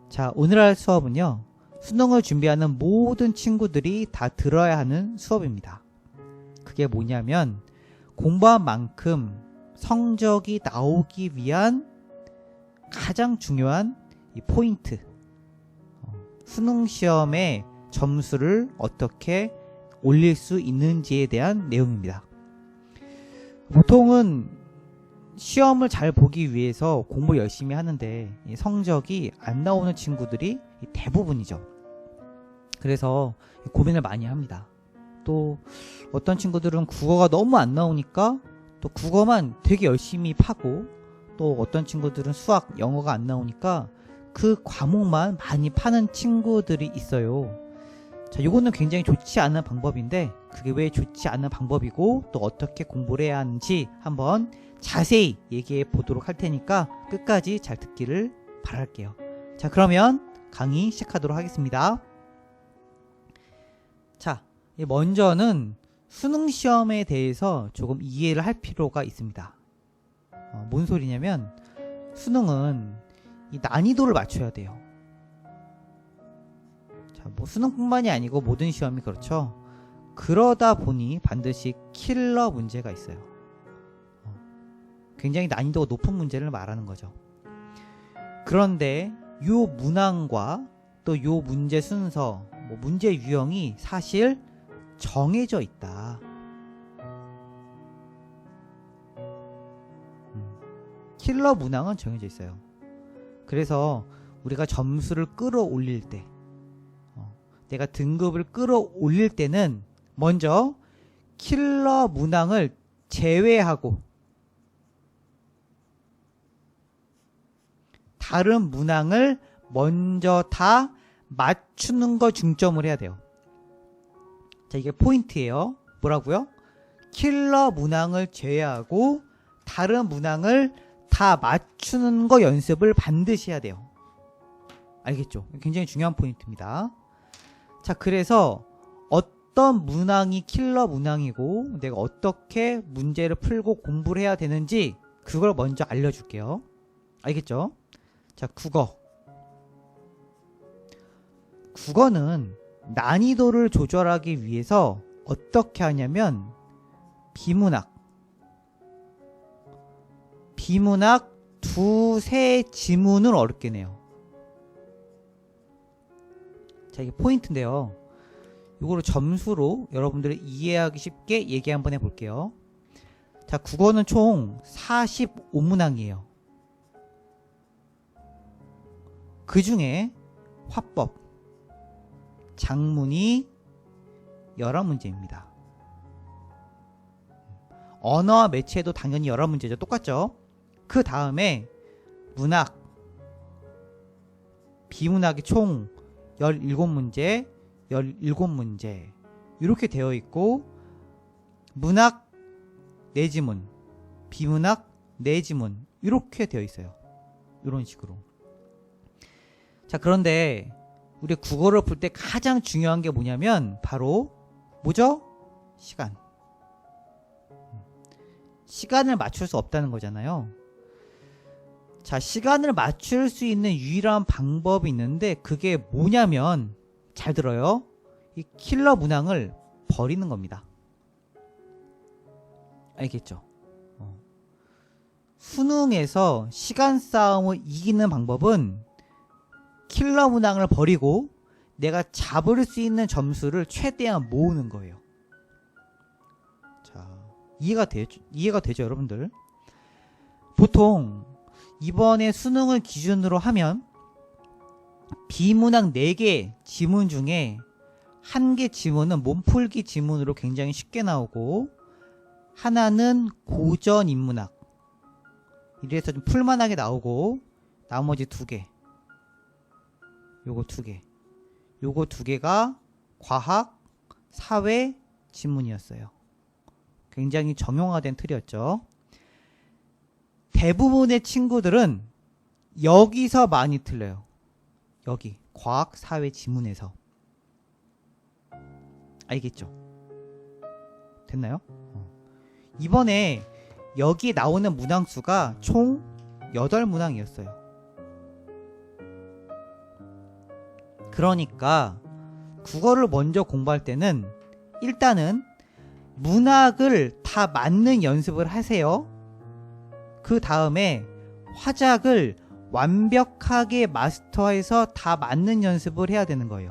자, 오늘 할 수업은요, 수능을 준비하는 모든 친구들이 다 들어야 하는 수업입니다. 그게 뭐냐면 공부한 만큼 성적이 나오기 위한 가장 중요한 이 포인트, 수능 시험의 점수를 어떻게 올릴 수 있는지에 대한 내용입니다. 보통은 시험을 잘 보기 위해서 공부 열심히 하는데 성적이 안 나오는 친구들이 대부분이죠. 그래서 고민을 많이 합니다. 또 어떤 친구들은 국어가 너무 안 나오니까 또 국어만 되게 열심히 파고, 또 어떤 친구들은 수학, 영어가 안 나오니까 그 과목만 많이 파는 친구들이 있어요. 자, 요거는 굉장히 좋지 않은 방법인데, 그게 왜 좋지 않은 방법이고 또 어떻게 공부를 해야 하는지 한번 자세히 얘기해 보도록 할 테니까 끝까지 잘 듣기를 바랄게요. 자, 그러면 강의 시작하도록 하겠습니다. 자, 먼저는 수능 시험에 대해서 조금 이해를 할 필요가 있습니다. 뭔 소리냐면 수능은 이 난이도를 맞춰야 돼요. 자, 뭐 수능뿐만이 아니고 모든 시험이 그렇죠. 그러다 보니 반드시 킬러 문제가 있어요. 굉장히 난이도가 높은 문제를 말하는 거죠. 그런데 요 문항과 또 요 문제 순서, 뭐 문제 유형이 사실 정해져 있다. 킬러 문항은 정해져 있어요. 그래서 우리가 점수를 끌어올릴 때, 내가 등급을 끌어올릴 때는 먼저 킬러 문항을 제외하고 다른 문항을 먼저 다 맞추는 거 중점을 해야 돼요. 자, 이게 포인트예요. 뭐라고요? 킬러 문항을 제외하고 다른 문항을 다 맞추는 거 연습을 반드시 해야 돼요. 알겠죠? 굉장히 중요한 포인트입니다. 자, 그래서 어떤 문항이 킬러 문항이고 내가 어떻게 문제를 풀고 공부를 해야 되는지 그걸 먼저 알려줄게요. 알겠죠? 자, 국어는 난이도를 조절하기 위해서 어떻게 하냐면 비문학 두세 지문을 어렵게 내요. 자, 이게 포인트인데요. 이거를 점수로 여러분들이 이해하기 쉽게 얘기 한번 해볼게요. 자, 국어는 총 45문항이에요. 그 중에 화법, 작문이 11문제입니다. 언어와 매체도 당연히 11문제죠. 똑같죠? 그 다음에 문학, 비문학이 총 17문제, 17문제 이렇게 되어 있고, 문학 4지문, 비문학 4지문 이렇게 되어 있어요. 이런 식으로. 자, 그런데 우리 국어를 풀 때 가장 중요한 게 뭐냐면 바로 뭐죠? 시간을 맞출 수 없다는 거잖아요. 자, 시간을 맞출 수 있는 유일한 방법이 있는데 그게 뭐냐면, 잘 들어요, 이 킬러 문항을 버리는 겁니다. 알겠죠? 수능에서 시간 싸움을 이기는 방법은 킬러 문항을 버리고 내가 잡을 수 있는 점수를 최대한 모으는 거예요. 자, 이해가 되죠, 여러분들? 보통 이번에 수능을 기준으로 하면 비문항 4개 지문 중에 1개 지문은 몸풀기 지문으로 굉장히 쉽게 나오고, 하나는 고전 인문학, 이래서 좀 풀만하게 나오고, 나머지 2개, 요거 2개, 요거 2개가 과학, 사회 지문이었어요. 굉장히 정형화된 틀이었죠. 대부분의 친구들은 여기서 많이 틀려요. 여기 과학, 사회 지문에서. 알겠죠? 됐나요? 이번에 여기 나오는 문항수가 총 8문항이었어요. 그러니까 국어를 먼저 공부할 때는 일단은 문학을 다 맞는 연습을 하세요. 그 다음에 화작을 완벽하게 마스터해서 다 맞는 연습을 해야 되는 거예요.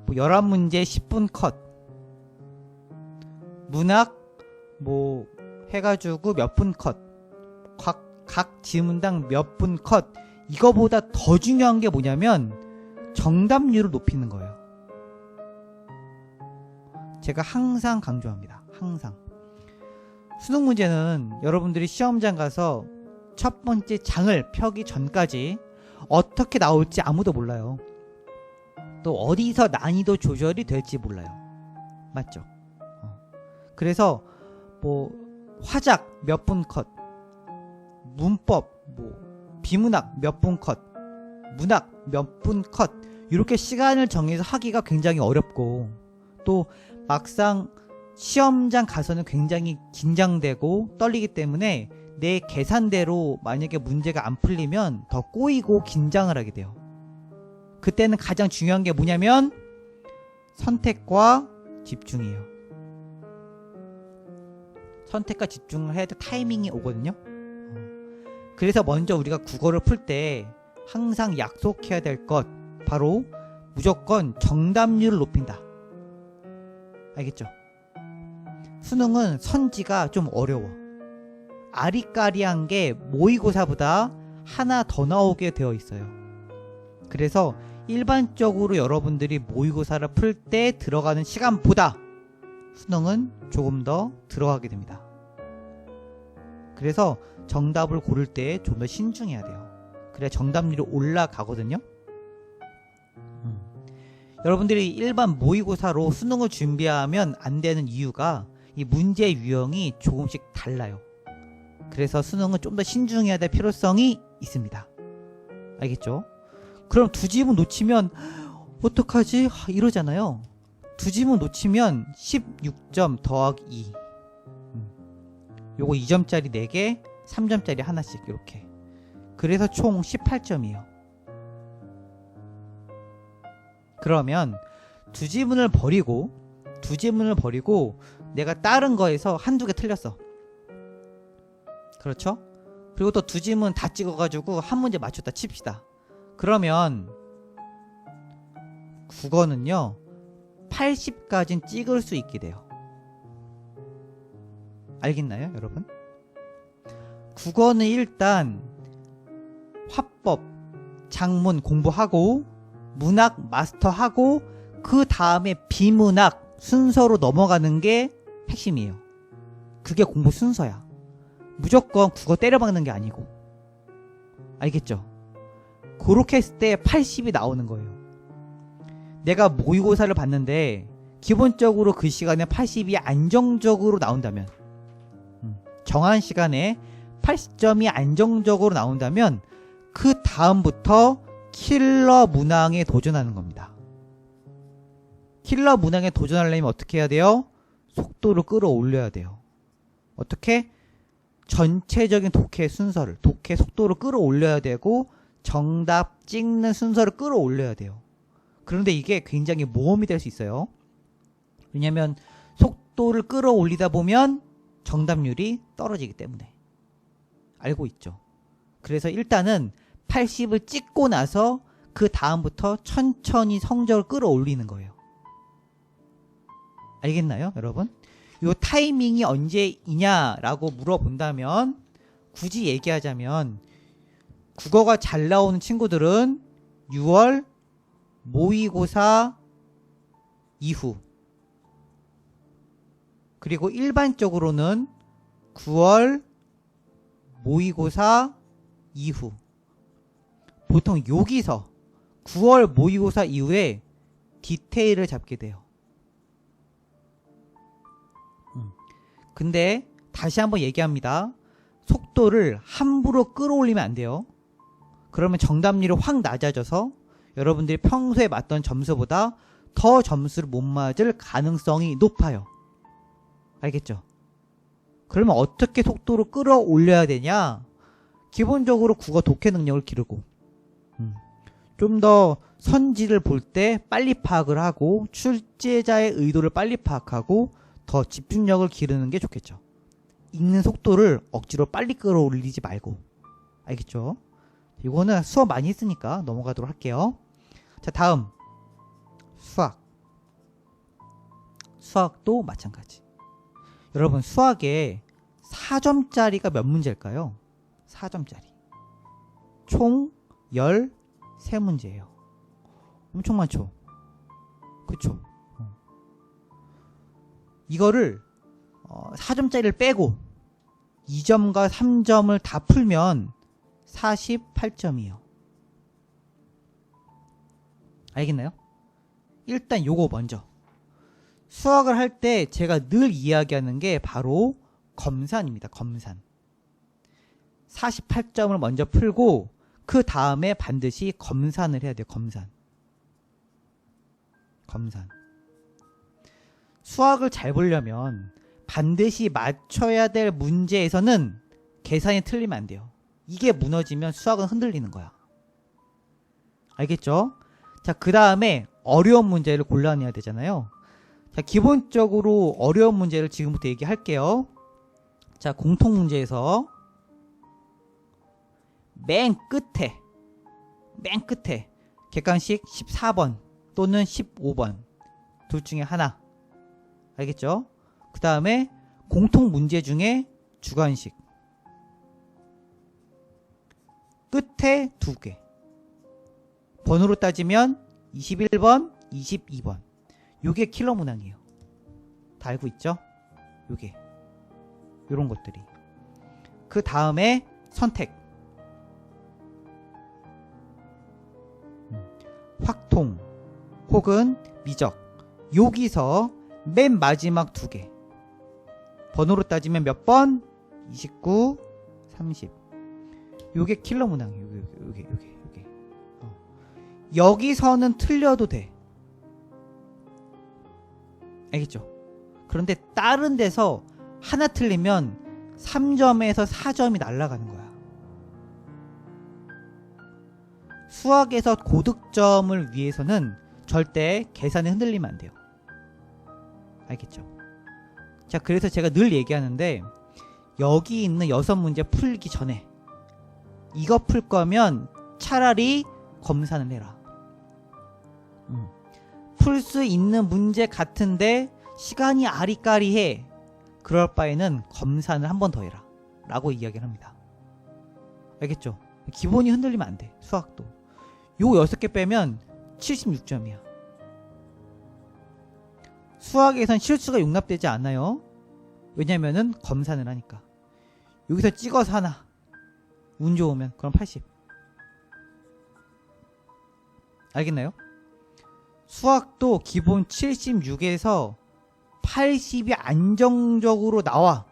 뭐 11문제 10분 컷, 문학 뭐 해가지고 몇 분 컷, 각 지문당 몇 분 컷. 이거보다 더 중요한 게 뭐냐면 정답률을 높이는 거예요. 제가 항상 강조합니다. 항상. 수능 문제는 여러분들이 시험장 가서 첫 번째 장을 펴기 전까지 어떻게 나올지 아무도 몰라요. 또 어디서 난이도 조절이 될지 몰라요. 맞죠? 그래서 뭐 화작 몇 분 컷, 문법 뭐 비문학 몇 분 컷, 문학 몇 분 컷, 이렇게 시간을 정해서 하기가 굉장히 어렵고, 또 막상 시험장 가서는 굉장히 긴장되고 떨리기 때문에 내 계산대로 만약에 문제가 안 풀리면 더 꼬이고 긴장을 하게 돼요. 그때는 가장 중요한 게 뭐냐면 선택과 집중이에요. 선택과 집중을 해야 돼 타이밍이 오거든요. 그래서 먼저 우리가 국어를 풀 때 항상 약속해야 될 것, 바로 무조건 정답률을 높인다. 알겠죠? 수능은 선지가 좀 어려워. 아리까리한 게 모의고사보다 하나 더 나오게 되어 있어요. 그래서 일반적으로 여러분들이 모의고사를 풀 때 들어가는 시간보다 수능은 조금 더 들어가게 됩니다. 그래서 정답을 고를 때 좀 더 신중해야 돼요. 그래야 정답률이 올라가거든요. 여러분들이 일반 모의고사로 수능을 준비하면 안 되는 이유가 이 문제 유형이 조금씩 달라요. 그래서 수능은 좀 더 신중해야 될 필요성이 있습니다. 알겠죠? 그럼 두 지문 놓치면 어떡하지? 이러잖아요. 두 지문 놓치면 16점 더하기 2. 요거 2점짜리 4개, 3점짜리 하나씩 이렇게. 그래서 총 18점이에요. 그러면 두 지문을 버리고 내가 다른 거에서 한두 개 틀렸어. 그렇죠? 그리고 또 두 지문 다 찍어가지고 한 문제 맞췄다 칩시다. 그러면 국어는요 80까지는 찍을 수 있게 돼요. 알겠나요, 여러분? 국어는 일단 화법, 작문 공부하고 문학 마스터하고 그 다음에 비문학 순서로 넘어가는 게 핵심이에요. 그게 공부 순서야. 무조건 국어 때려박는 게 아니고. 알겠죠? 그렇게 했을 때 80이 나오는 거예요. 내가 모의고사를 봤는데 기본적으로 그 시간에 80이 안정적으로 나온다면, 정한 시간에 80점이 안정적으로 나온다면 그 다음부터 킬러 문항에 도전하는 겁니다. 킬러 문항에 도전하려면 어떻게 해야 돼요? 속도를 끌어올려야 돼요. 어떻게? 전체적인 독해 순서를, 독해 속도를 끌어올려야 되고 정답 찍는 순서를 끌어올려야 돼요. 그런데 이게 굉장히 모험이 될 수 있어요. 왜냐면 속도를 끌어올리다 보면 정답률이 떨어지기 때문에. 알고 있죠? 그래서 일단은 80을 찍고 나서 그 다음부터 천천히 성적을 끌어올리는 거예요. 알겠나요, 여러분? 요 타이밍이 언제이냐라고 물어본다면, 굳이 얘기하자면 국어가 잘 나오는 친구들은 6월 모의고사 이후, 그리고 일반적으로는 9월 모의고사 이후. 보통 여기서 9월 모의고사 이후에 디테일을 잡게 돼요. 근데 다시 한번 얘기합니다. 속도를 함부로 끌어올리면 안 돼요. 그러면 정답률이 확 낮아져서 여러분들이 평소에 맞던 점수보다 더 점수를 못 맞을 가능성이 높아요. 알겠죠? 그러면 어떻게 속도를 끌어올려야 되냐? 기본적으로 국어 독해 능력을 기르고 좀 더 선지를 볼 때 빨리 파악을 하고 출제자의 의도를 빨리 파악하고 더 집중력을 기르는 게 좋겠죠. 읽는 속도를 억지로 빨리 끌어올리지 말고. 알겠죠? 이거는 수업 많이 했으니까 넘어가도록 할게요. 자, 다음 수학도 마찬가지. 여러분, 수학에 4점짜리가 몇 문제일까요? 4점짜리 총 13문제예요. 엄청 많죠? 그쵸? 이거를 4점짜리를 빼고 2점과 3점을 다 풀면 48점이에요. 알겠나요? 일단 요거 먼저. 수학을 할 때 제가 늘 이야기하는 게 바로 검산입니다. 검산. 48점을 먼저 풀고 그 다음에 반드시 검산을 해야 돼요. 검산. 수학을 잘 보려면 반드시 맞춰야 될 문제에서는 계산이 틀리면 안 돼요. 이게 무너지면 수학은 흔들리는 거야. 알겠죠? 자, 그 다음에 어려운 문제를 골라내야 되잖아요. 자, 기본적으로 어려운 문제를 지금부터 얘기할게요. 자, 공통 문제에서 맨 끝에 객관식 14번 또는 15번 둘 중에 하나. 알겠죠? 그 다음에 공통 문제 중에 주관식 끝에 2개. 번호로 따지면 21번, 22번. 요게 킬러 문항이에요. 다 알고 있죠? 요게. 요런 것들이. 그 다음에 선택. 확통 혹은 미적. 여기서 맨 마지막 2개. 번호로 따지면 몇 번? 29, 30. 요게 킬러 문항이에요. 요게. 여기서는 틀려도 돼. 알겠죠? 그런데 다른 데서 하나 틀리면 3점에서 4점이 날아가는 거야. 수학에서 고득점을 위해서는 절대 계산에 흔들리면 안 돼요. 알겠죠? 자, 그래서 제가 늘 얘기하는데 여기 있는 6문제 풀기 전에 이거 풀 거면 차라리 검산을 해라. 풀 수 있는 문제 같은데 시간이 아리까리해. 그럴 바에는 검산을 한 번 더 해라 라고 이야기를 합니다. 알겠죠? 기본이 흔들리면 안 돼. 수학도 요 6개 빼면 76점이야. 수학에선 실수가 용납되지 않아요. 왜냐면은 검산을 하니까. 여기서 찍어서 하나 운 좋으면 그럼 80. 알겠나요? 수학도 기본 76에서 80이 안정적으로 나와.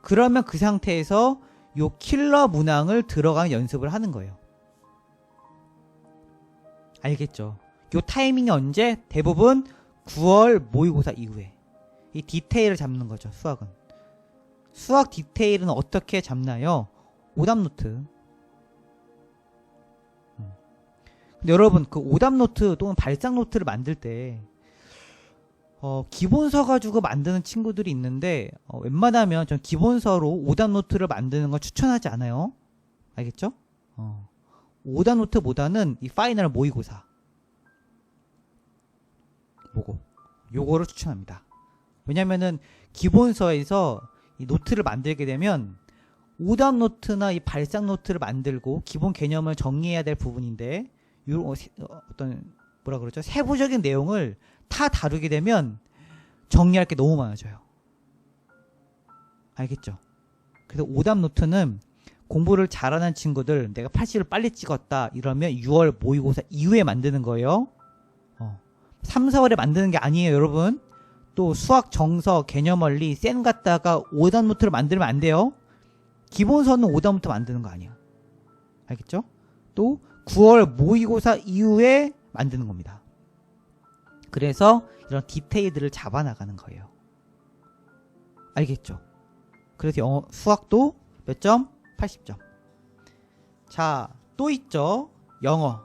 그러면 그 상태에서 요 킬러 문항을 들어가는 연습을 하는 거예요. 알겠죠? 요 타이밍이 언제? 대부분 9월 모의고사 이후에. 이 디테일을 잡는 거죠, 수학은. 수학 디테일은 어떻게 잡나요? 오답노트. 근데 여러분, 그 오답노트 또는 발상노트를 만들 때 기본서 가지고 만드는 친구들이 있는데 웬만하면 전 기본서로 오답노트를 만드는 걸 추천하지 않아요. 알겠죠? 오답노트보다는 이 파이널 모의고사 보고 요거를 추천합니다. 왜냐면은 기본서에서 이 노트를 만들게 되면 오답노트나 이 발상노트를 만들고 기본 개념을 정리해야 될 부분인데 어떤 뭐라 그러죠? 세부적인 내용을 다 다루게 되면 정리할 게 너무 많아져요. 알겠죠? 그래서 오답노트는 공부를 잘하는 친구들, 내가 80을 빨리 찍었다 이러면 6월 모의고사 이후에 만드는 거예요. 3, 4월에 만드는 게 아니에요, 여러분. 또 수학 정서, 개념 원리, 쌤 갖다가 오답노트를 만들면 안 돼요. 기본서는 오답노트 만드는 거 아니야. 알겠죠? 또 9월 모의고사 이후에 만드는 겁니다. 그래서 이런 디테일들을 잡아나가는 거예요. 알겠죠? 그래서 수학도 몇 점? 80점. 자, 또 있죠. 영어.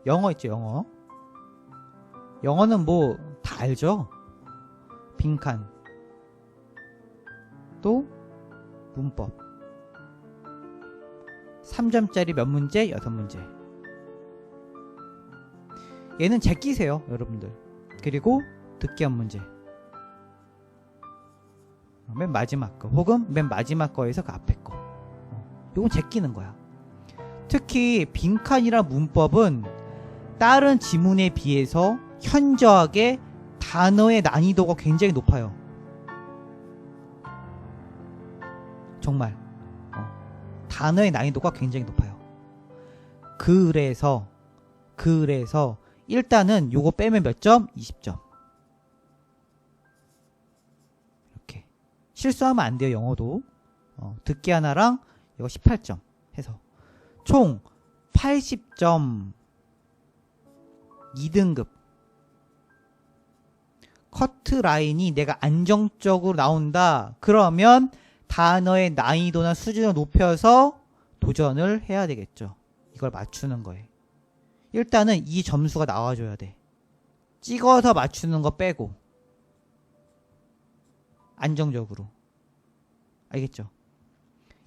영어 있죠, 영어. 영어는 뭐 다 알죠? 빈칸. 또 문법. 3점짜리 몇 문제? 6문제. 얘는 제끼세요, 여러분들. 그리고 듣기 한 문제. 맨 마지막 거 혹은 맨 마지막 거에서 그 앞에 거. 요건 제끼는 거야. 특히 빈칸이랑 문법은 다른 지문에 비해서 현저하게 단어의 난이도가 굉장히 높아요. 정말 단어의 난이도가 굉장히 높아요. 그래서 일단은 요거 빼면 몇 점? 20점. 이렇게 실수하면 안 돼요. 영어도 듣기 하나랑 이거 18점 해서 총 80점 2등급. 커트라인이 내가 안정적으로 나온다. 그러면 단어의 난이도나 수준을 높여서 도전을 해야 되겠죠. 이걸 맞추는 거에. 일단은 이 점수가 나와줘야 돼. 찍어서 맞추는 거 빼고. 안정적으로. 알겠죠?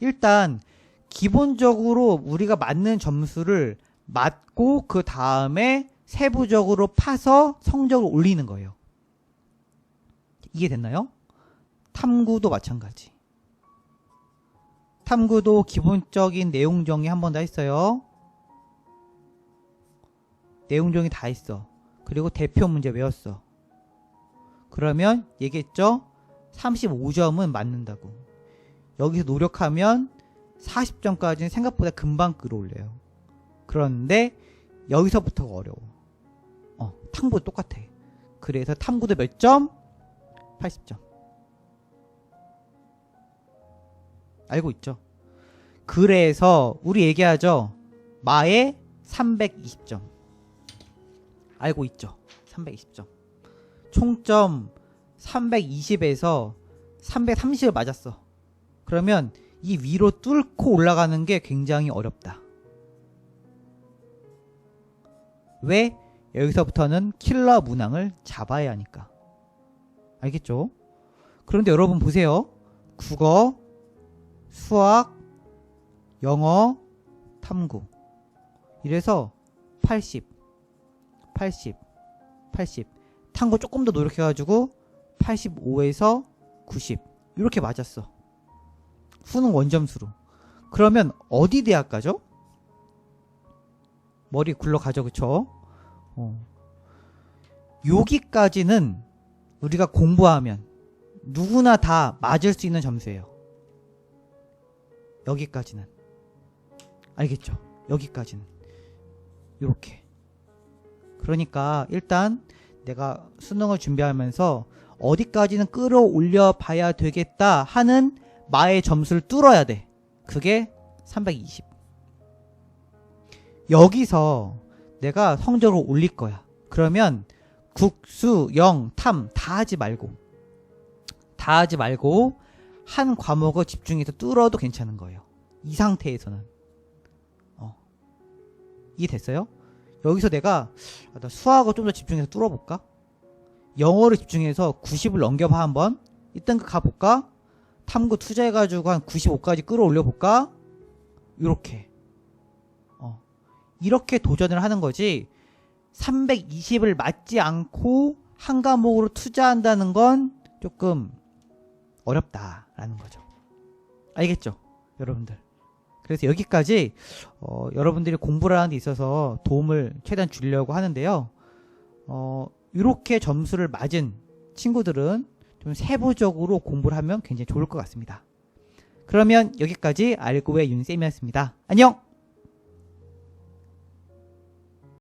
일단 기본적으로 우리가 맞는 점수를 맞고 그 다음에 세부적으로 파서 성적을 올리는 거예요. 이해됐나요? 탐구도 마찬가지. 탐구도 기본적인 내용 정리 한 번 다 했어요. 내용 정리 다 했어. 그리고 대표 문제 외웠어. 그러면 얘기했죠? 35점은 맞는다고. 여기서 노력하면 40점까지는 생각보다 금방 끌어올려요. 그런데 여기서부터가 어려워. 탐구도 똑같아. 그래서 탐구도 몇 점? 80점. 알고 있죠? 그래서 우리 얘기하죠. 마에 320점. 알고 있죠? 320점. 총점 320에서 330을 맞았어. 그러면 이 위로 뚫고 올라가는 게 굉장히 어렵다. 왜? 여기서부터는 킬러 문항을 잡아야 하니까. 알겠죠? 그런데 여러분 보세요. 국어, 수학, 영어, 탐구. 이래서 80, 80, 80. 탐구 조금 더 노력해가지고 85에서 90. 이렇게 맞았어. 수능 원점수로. 그러면 어디 대학 가죠? 머리 굴러가죠, 그쵸? 여기까지는 우리가 공부하면 누구나 다 맞을 수 있는 점수예요. 여기까지는. 알겠죠? 여기까지는. 이렇게. 그러니까 일단 내가 수능을 준비하면서 어디까지는 끌어올려 봐야 되겠다 하는 마의 점수를 뚫어야 돼. 그게 320. 여기서 내가 성적을 올릴 거야. 그러면 국, 수, 영, 탐 다 하지 말고 한 과목을 집중해서 뚫어도 괜찮은 거예요. 이 상태에서는. 이해됐어요? 여기서 내가 나 수학을 좀 더 집중해서 뚫어볼까? 영어를 집중해서 90을 넘겨봐 한번. 이딴 거 가볼까? 탐구 투자해가지고 한 95까지 끌어올려볼까? 이렇게 도전을 하는 거지. 320을 맞지 않고 한 과목으로 투자한다는 건 조금 어렵다라는 거죠. 알겠죠? 여러분들. 그래서 여기까지 여러분들이 공부를 하는 데 있어서 도움을 최대한 주려고 하는데요. 이렇게 점수를 맞은 친구들은 좀 세부적으로 공부를 하면 굉장히 좋을 것 같습니다. 그러면 여기까지 알고의 윤쌤이었습니다. 안녕!